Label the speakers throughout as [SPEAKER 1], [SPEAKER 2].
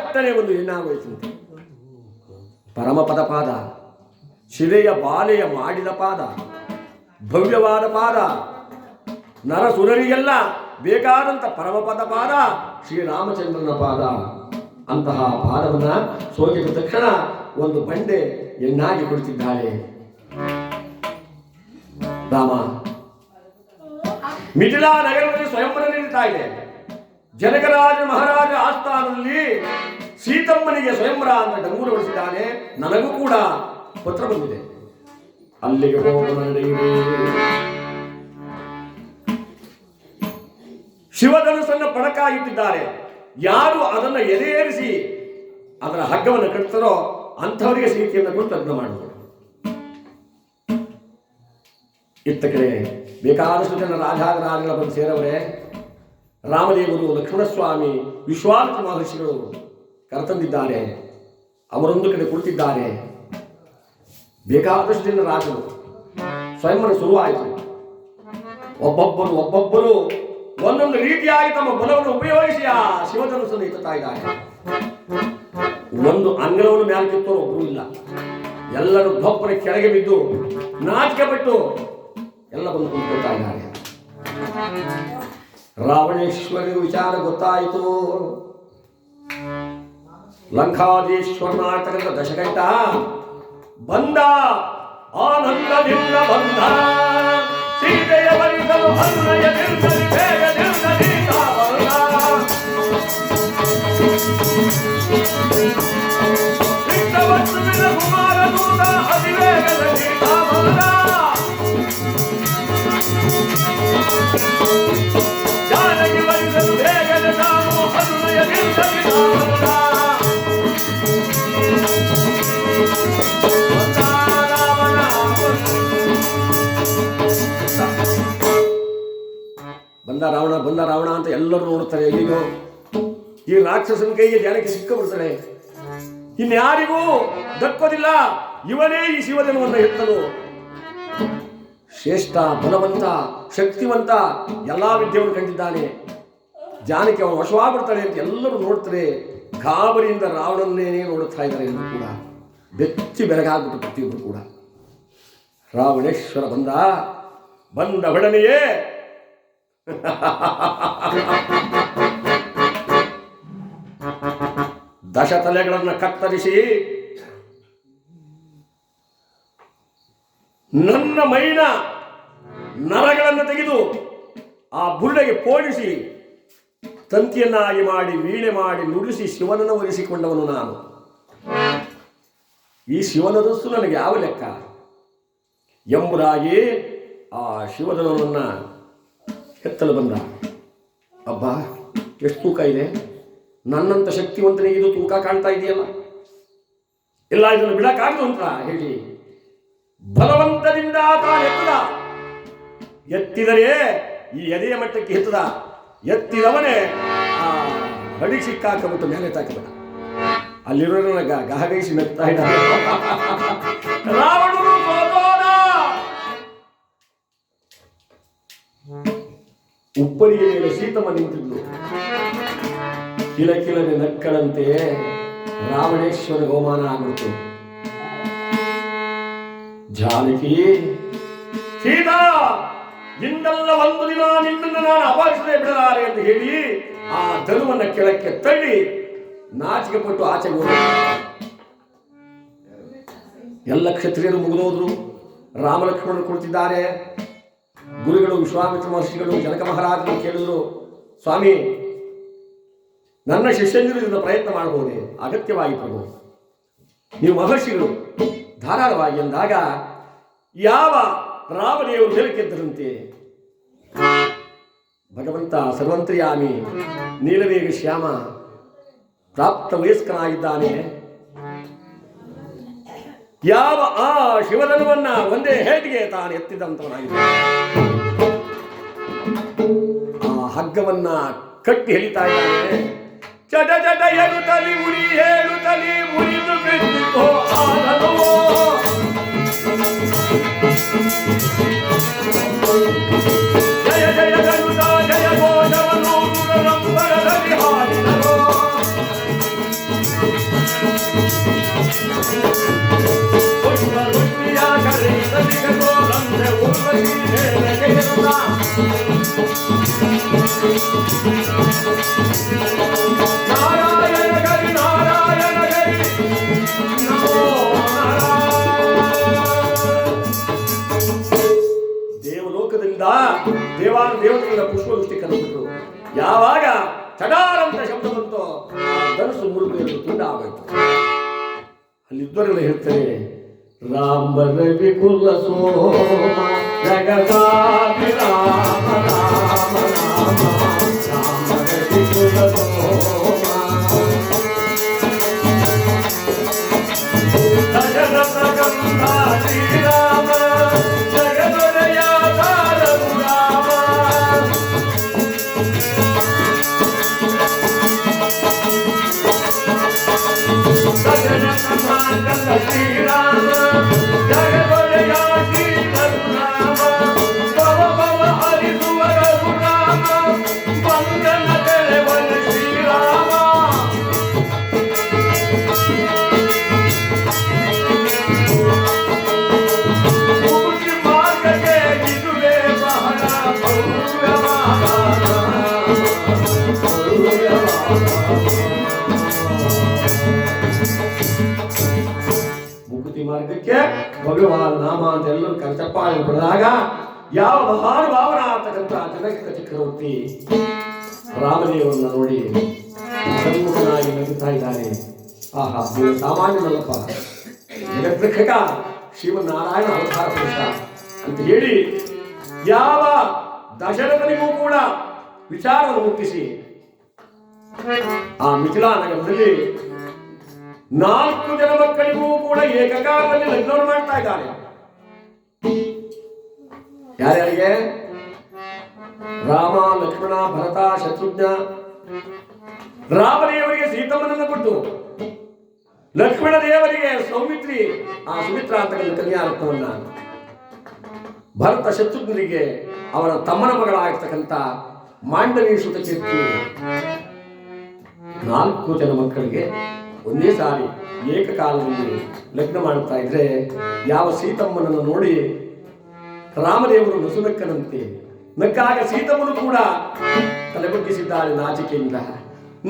[SPEAKER 1] ಪಟ್ಟನೆ ಒಂದು ಹೆಣ್ಣಾಗೋಯ್ತಂತೆ. ಪರಮಪದ ಪಾದ, ಶಿಲೆಯ ಬಾಲೆಯ ಮಾಡಿದ ಪಾದ, ಭವ್ಯವಾದ ಪಾದ, ನರಸುರರಿಗೆಲ್ಲ ಬೇಕಾದಂಥ ಪರಮಪದ ಪಾದ ಶ್ರೀರಾಮಚಂದ್ರನ ಪಾದ. ಅಂತಹ ಪಾದವನ್ನ ಸೋಕಿದ ತಕ್ಷಣ ಒಂದು ಬಂಡೆ ಹೆಣ್ಣಾಗಿ ಕೊಡ್ತಿದ್ದಾಳೆ. ರಾಮ ಮಿಥಿಲಾ ನಗರದಲ್ಲಿ ಸ್ವಯಂವರ ನಡೀತಾ ಇದೆ. ಜನಕರಾಜ ಮಹಾರಾಜ ಆಸ್ಥಾನದಲ್ಲಿ ಸೀತಮ್ಮನಿಗೆ ಸ್ವಯಂವರ ಅಂತ ಡಂಗೂರ ಹೊಡಿಸಿದ್ದಾನೆ. ನನಗೂ ಕೂಡ ಪತ್ರ ಬಂದಿದೆ, ಅಲ್ಲಿಗೆ ಹೋಗೋಣ ನಡೆಯಿರಿ. ಶಿವಧನುಸನ್ನು ಪಣಕಾಗಿಟ್ಟಿದ್ದಾರೆ. ಯಾರು ಅದನ್ನು ಎದೆಯೇರಿಸಿ ಅದರ ಹಗ್ಗವನ್ನು ಕಟ್ತಾರೋ ಅಂಥವರಿಗೆ ಸೀತೆಯನ್ನು ಕೊಟ್ಟು ಲಗ್ನ ಮಾಡುವುದು. ಇತ್ತ ಕಡೆ ಬೇಕಾದಷ್ಟು ಜನ ರಾಜಾಗರಾಜಗಳ ಬಂದು ಸೇರವರೇ. ರಾಮದೇವರು, ಲಕ್ಷ್ಮಣಸ್ವಾಮಿ, ವಿಶ್ವಾಮಿತ್ರ ಮಹರ್ಷಿಗಳು ಕರೆತಂದಿದ್ದಾರೆ. ಅವರೊಂದು ಕಡೆ ಕುಳಿತಿದ್ದಾರೆ. ಬೇಕಾದಷ್ಟು ಜನ ರಾಜರು. ಸ್ವಯಂವರ ಶುರುವಾಯಿತು. ಒಬ್ಬೊಬ್ಬರು ಒಂದೊಂದು ರೀತಿಯಾಗಿ ತಮ್ಮ ಬಲವನ್ನು ಉಪಯೋಗಿಸಿ ಆ ಶಿವಧನುಸನ್ನು ಎತ್ತುತ್ತಾ ಇದ್ದಾರೆ. ಒಂದು ಅಂಗಳವನ್ನು ಮೇಲೆ ಕಿತ್ತೋರು ಒಬ್ಬರು ಇಲ್ಲ. ಎಲ್ಲರೂ ದೊಪ್ಪನ ಕೆಳಗೆ ಬಿದ್ದು ನಾಚಿಕೆ ಪಟ್ಟು ಎಲ್ಲ ಬಂದು ಕುಂತ್ಕೊಳ್ತಾ ಇದ್ದಾರೆ. ರಾವಣೇಶ್ವರನಿಗೆ ವಿಚಾರ ಗೊತ್ತಾಯಿತು. ಲಂಕಾದೀಶ್ವರನಾಟಕದ ದಶಕಂಠ ಬಂದ, ಆನಂದದಿಂದ ಬಂದ. ಸೀತೆಯ ಬರಿಸಲು ಹನುಮಯ ನಿರ್ಮಲಿ ಬೇಗ ನಿರ್ಮಲಿ ತಾವಲ್ಲ. ಕೃಷ್ಣವಸ್ತುವಿನ ಕುಮಾರ ದೂತ ಅತಿವೇಗದಲ್ಲಿ ತಾವಲ್ಲ. ಜಾನಕಿ ಬರಿಸಲು ಬೇಗನೆ ತಾನು ಹನುಮಯ ನಿರ್ಮಲಿ ತಾವಲ್ಲ. ಬಂದ ರಾವಣ ಅಂತ ಎಲ್ಲರೂ ನೋಡ್ತಾರೆ. ಇಲ್ಲಿಗೋ ಈ ರಾಕ್ಷಸನ ಕೈಗೆ ಜಾನಕಿ ಸಿಕ್ಕಬಿಡ್ತಾಳೆ. ಇನ್ಯಾರಿಗೂ ದಕ್ಕೋದಿಲ್ಲ. ಇವನೇ ಈ ಶಿವಧನುವನ್ನು ಎತ್ತಲು ಶ್ರೇಷ್ಠ, ಬಲವಂತ, ಶಕ್ತಿವಂತ, ಎಲ್ಲಾ ವಿದ್ಯೆಯನ್ನು ಕಂಡಿದ್ದಾನೆ. ಜಾನಕಿ ಅವನು ವಶವಾಗ್ಬಿಡ್ತಾಳೆ ಅಂತ ಎಲ್ಲರೂ ನೋಡ್ತಾರೆ. ಗಾಬರಿಯಿಂದ ರಾವಣನ್ನೇನೇ ನೋಡುತ್ತಾ ಇದ್ದಾರೆ. ಎಲ್ಲರೂ ಕೂಡ ಬೆಚ್ಚಿ ಬೆರಗಾಗ್ಬಿಟ್ಟು ಪ್ರತಿಯೊಬ್ಬರು ಕೂಡ. ರಾವಣೇಶ್ವರ ಬಂದ ಹೊಡನೆಯೇ ದಶ ತಲೆಗಳನ್ನು ಕತ್ತರಿಸಿ ನನ್ನ ಮೈನ ನರಗಳನ್ನು ತೆಗೆದು ಆ ಬುರುಡೆಗೆ ಪೋಣಿಸಿ ತಂತಿಯನ್ನಾಗಿ ಮಾಡಿ ವೀಣೆ ಮಾಡಿ ನುಡಿಸಿ ಶಿವನನ್ನು ಒಲಿಸಿಕೊಂಡವನು ನಾನು. ಈ ಶಿವನದಸ್ಸು ನನಗೆ ಯಾವ ಲೆಕ್ಕ ಎಂಬುದಾಗಿ ಆ ಶಿವಧನವನ್ನು ಎತ್ತಲು ಬಂದ. ಅಬ್ಬ, ಎಷ್ಟು ತೂಕ ಇದೆ! ನನ್ನಂತ ಶಕ್ತಿವಂತನಿಗೆ ಇದು ತೂಕ ಕಾಣ್ತಾ ಇದೆಯಲ್ಲ, ಇಲ್ಲ ಇದನ್ನು ಬಿಡಕ್ಕಾಗದು ಅಂತ ಹೇಳಿ ಬಲವಂತದಿಂದ ತಾನೆತ್ತದ. ಎತ್ತಿದರೆ ಈ ಎದೆಯ ಮಟ್ಟಕ್ಕೆ ಎತ್ತದ. ಎತ್ತಿದವನೇ ಆ ಬಡಿ ಸಿಕ್ಕಾಕಬಿಟ್ಟು ಮೇಲೆ ತಾಕಿದ. ಅಲ್ಲಿರೋರನ್ನ ಗಹಗೈಸಿ ಮೆತ್ತಾ ಇದ್ದಾರೆ. ರಾವಣನು ಸೋತೋದ. ಉಪ್ಪರಿಗೆ ಮೇಲೆ ಸೀತಮ್ಮ ನಿಂತಿದ್ಲು. ಕಿಲಕಿಲನೆ ನಕ್ಕಳಂತೆ ರಾವಣೇಶ್ವರ ಗೋಮಾನ ಆಗ್ಬಿಡ್ತು. ಜಾನಕಿ, ಸೀತಾ, ಇಂದಲ್ಲ ಒಂದು ದಿನ ನಿನ್ನನ್ನು ನಾನು ಅಪಹರಿಸದೆ ಬಿಡಲಾರೆ ಎಂದು ಹೇಳಿ ಆ ಧನುವನ್ನು ಕೆಳಕ್ಕೆ ತಳ್ಳಿ ನಾಚಿಕೆ ಪಟ್ಟು ಆಚೆಗೆ ಹೋದ. ಎಲ್ಲ ಕ್ಷತ್ರಿಯರು ಮುಗಿದೋದ್ರು. ರಾಮಲಕ್ಷ್ಮಣರು ಕುಳಿತಿದ್ದಾರೆ. ಗುರುಗಳು, ವಿಶ್ವಾಮಿತ್ರ ಮಹರ್ಷಿಗಳು, ಜನಕ ಮಹಾರಾಜರು ಕೇಳಿದ್ರು, ಸ್ವಾಮಿ, ನನ್ನ ಶಿಷ್ಯಂದಿರು ಇದನ್ನು ಪ್ರಯತ್ನ ಮಾಡಬಹುದೇ? ಅಗತ್ಯವಾಗಿ ಪ್ರಭು, ನೀವು ಮಹರ್ಷಿಗಳು ಧಾರಾಳವಾಗಿ ಎಂದಾಗ ಯಾವ ರಾಮದೇವರು ಮೇಲಕ್ಕೆದ್ದರಂತೆ. ಭಗವಂತ ಸರ್ವಂತ್ರ್ಯಾಮಿ, ನೀಲವೇಗ ಶ್ಯಾಮ, ಪ್ರಾಪ್ತ ವಯಸ್ಕನಾಗಿದ್ದಾನೆ. ಯಾವ ಆ ಶಿವಧನುವನ್ನ ಒಂದೇ ಹೇಟಿಗೆ ತಾನು ಎತ್ತಿದಂತವನಾಗಿದ್ದಾನೆ. ಆ ಹಗ್ಗವನ್ನ ಕಟ್ಟಿ ಎಳಿತಾ ಇದ್ದಾನೆ. ಚಟ ಚಟ ಎಡುತ್ತಲಿ ಉರಿ ಹೇಳುತ್ತಲಿ ಮುರಿದು ಬಿದ್ದು ಆದನೋ. ಜಯ ಜಯ ಗರುಡ ಜಯ ಘೋಷವನ್ನು ರಂಬರದಲ್ಲಿ ಹಾಡಿದರೋ. ದೇವತೆಗಳ ಪುಷ್ಪವೃಷ್ಟಿ ಕಲಿಬಿಟ್ರು. ಯಾವಾಗ ಚಡಾರಂತ ಶಬ್ದ ಬಂತೋ ಧನಸ್ಸು ಮುರುಗು ತುಂಡ ಆಗೋಯ್ತು. ಅಲ್ಲಿದ್ದವರೆಲ್ಲ ಹೇಳ್ತಾರೆ, ರಾಮ ರವಿ ಕುಲ ಸೋಮ ಜಗದಾಪಿ ರಾಮ ರಾಮ ರಾಮ ರಾಮ ರವಿ ಕುಲ ಸೋಮ ದಶರಥ ಕಂದ ಶ್ರೀರಾಮ ಜಗದೊಡೆಯ ರಘುರಾಮ ಶ್ರೀರಾಮ ಜಗದೊಡೆಯ ಶ್ರೀ ರಘುರಾಮ ಭವ ಭವ ಹರಿಸುವ ರಘುರಾಮ ಬಂಧನ ತೆರೆವನ ಶ್ರೀರಾಮ. ಮುಕ್ತಿ ಮಾರ್ಗಕ್ಕೆ ಇದುವೇ ಬಹಳ ಮುಕ್ತಿ ಮಾರ್ಗಕ್ಕೆ ಭಗವಾನ್ ನಾಮ ಅಂತ ಎಲ್ಲರೂ ಕರ್ತಪ್ಪಾಳಿ ಪಡೆದಾಗ ಯಾವ ಮಹಾನುಭಾವನ ಆಗ್ತಕ್ಕಂಥ ಜನಕ ಚಕ್ರವರ್ತಿ ರಾಮದೇವರನ್ನ ನೋಡಿ ಸನ್ಮುಖನಾಗಿ ನಗುತ್ತಾ ಇದ್ದಾನೆ. ಆಹಾ, ನೀವು ಸಾಮಾನ್ಯನಲ್ಲಪ್ಪ, ಜಗದ್ರಕ್ಷಕ ಶ್ರೀಮನ್ನಾರಾಯಣ ಅವತಾರ ಪುರುಷ ಅಂತ ಹೇಳಿ ಯಾವ ದಶರಥನಿಗೂ ಕೂಡ ವಿಚಾರವನ್ನು ಮುಟ್ಟಿಸಿ ಆ ಮಿಥಿಲಾ ನಗರದಲ್ಲಿ 4 ಜನ ಮಕ್ಕಳಿಗೂ ಕೂಡ ಏಕಕಾಲದಲ್ಲಿ ಲಗ್ನವನ್ನು ಮಾಡ್ತಾ ಇದ್ದಾರೆ. ಯಾರ್ಯಾರಿಗೆ? ರಾಮ, ಲಕ್ಷ್ಮಣ, ಭರತ, ಶತ್ರುಘ್ನ. ರಾಮದೇವರಿಗೆ ಸೀತಮ್ಮನನ್ನು ಕೊಟ್ಟು, ಲಕ್ಷ್ಮಣ ದೇವರಿಗೆ ಸೌಮಿತ್ರಿ ಆ ಸುಮಿತ್ರ ಅಂತಕ್ಕಂಥ ಕನ್ಯಾರತ್ನವನ್ನ, ಭರತ ಶತ್ರುಘ್ನರಿಗೆ ಅವರ ತಮ್ಮನ ಮಗಳಾಗಿರ್ತಕ್ಕಂಥ ಮಾಂಡವಿ ಸುತಕೀರ್ತಿ 4 ಜನ ಮಕ್ಕಳಿಗೆ ಒಂದೇ ಸಾರಿ ಏಕಕಾಲದಲ್ಲಿ ಲಗ್ನ ಮಾಡುತ್ತಾ ಇದ್ರೆ ಯಾವ ಸೀತಮ್ಮನನ್ನು ನೋಡಿ ರಾಮದೇವರು ನಸುನಕ್ಕನಂತೆ ನಕ್ಕಾಗ ಸೀತಮ್ಮನು ಕೂಡ ತಲೆಬಗ್ಗಿಸಿದ್ದಾಳೆ ನಾಚಿಕೆಯಿಂದ.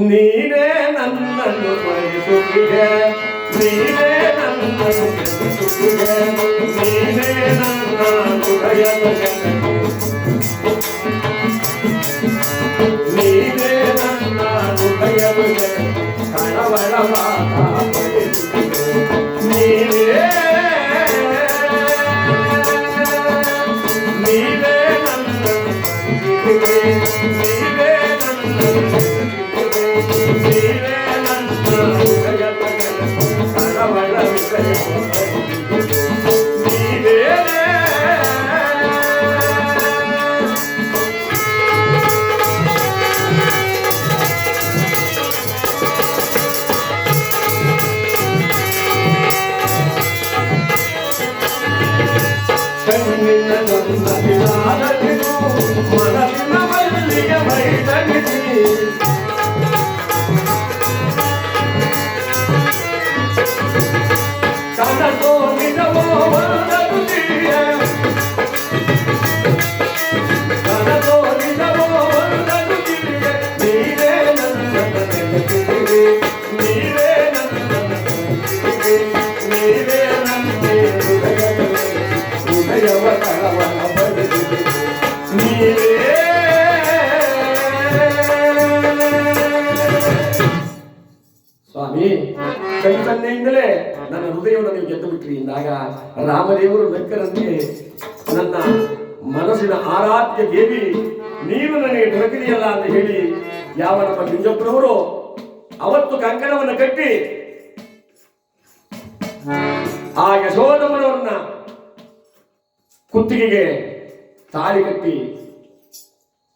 [SPEAKER 1] ನೀನೇ ನನ್ನನ್ನು ಬಯಸುತ್ತಿದೆ, ನೀನೇ ನನ್ನನ್ನು ಬಯಸುತ್ತಿದೆ, ನೀನೇ ನನ್ನ ಹೃದಯದ ಜನರು, ನೀನೇ ನನ್ನ ಹೃದಯದ ಜನರು ಕಳವಳವಾದ ಬಯಸುತ್ತಿದೆ, ನೀನೇ ನೀನೇ ನನ್ನ ನೀನೇ ನನ್ನ ನೀನೇ ನನ್ನ ಹೃದಯದ ಜನರು ಕಳವಳ ನೀನೇ. ಕಣ್ಣಿನ ನನ್ನದಿನಾದದಿನು ಮನಸ್ಸಿನ ಮಲ್ಲಿಗೆ ಮೈದನಿಸಿ ಕನಸೋ ನಿಜವೋ ಒಂದನುದಿಯ, ಕನಸೋ ನಿಜವೋ ಒಂದನುದಿಯ, ನೀವೇ ನನ್ನ ನೆನಪಿಗೆ, ನೀವೇ ನನ್ನ ನೆನಪಿಗೆ, ನೀವೇ ನನ್ನ ಹೃದಯದ ಹೃದಯವ ಕಳವಳ ಬಡಿದಿದೆ, ನೀವೇ. ಸ್ವಾಮಿ, ಕಣ್ಣಿನಿಂದಲೇ ನನ್ನ ಹೃದಯವನ್ನು ನೀವು ಗೆದ್ದು ಬಿಟ್ರಿ ಎಂದಾಗ ರಾಮದೇವರು ನಕ್ಕರಂತೆ, ನನ್ನ ಮನಸ್ಸಿನ ಆರಾಧ್ಯ ದೇವಿ ನೀನು ನನಗೆ ದೊರಕಿದೆಯಲ್ಲ ಅಂತ ಹೇಳಿ ಯಾವ ನಮ್ಮ ಬಿಂಜಪ್ಪನವರು ಅವತ್ತು ಕಂಕಣವನ್ನು ಕಟ್ಟಿ ಆ ಯಶೋಧಮ್ಮನವರನ್ನ ಕುತ್ತಿಗೆಗೆ ತಾಳಿ ಕಟ್ಟಿ,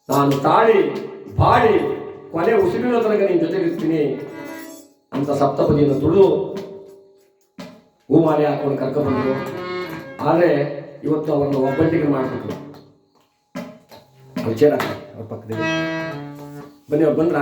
[SPEAKER 1] ನಾನು ತಾಳಿ ಬಾಳಿ ಕೊನೆ ಉಸಿರಿನ ತನಕ ನಿನ್ನ ಜೊತೆಗಿರ್ತೀನಿ ಅಂತ ಸಪ್ತಪದಿಯನ್ನು ತುಳಿದು ಹೂಮಾಲೆ ಹಾಕೊಂಡು ಕರ್ಕೊಂಡ್ಬಂದ್ರು. ಆದರೆ ಇವತ್ತು ಅವರನ್ನು ಒಬ್ಬಂಟಿಗೆ ಮಾಡಿಬಿಟ್ರು. ವಿಚಾರ ಅವ್ರ ಪಕ್ಕದಲ್ಲಿ ಬನ್ನಿ, ಅವ್ರು ಬಂದ್ರ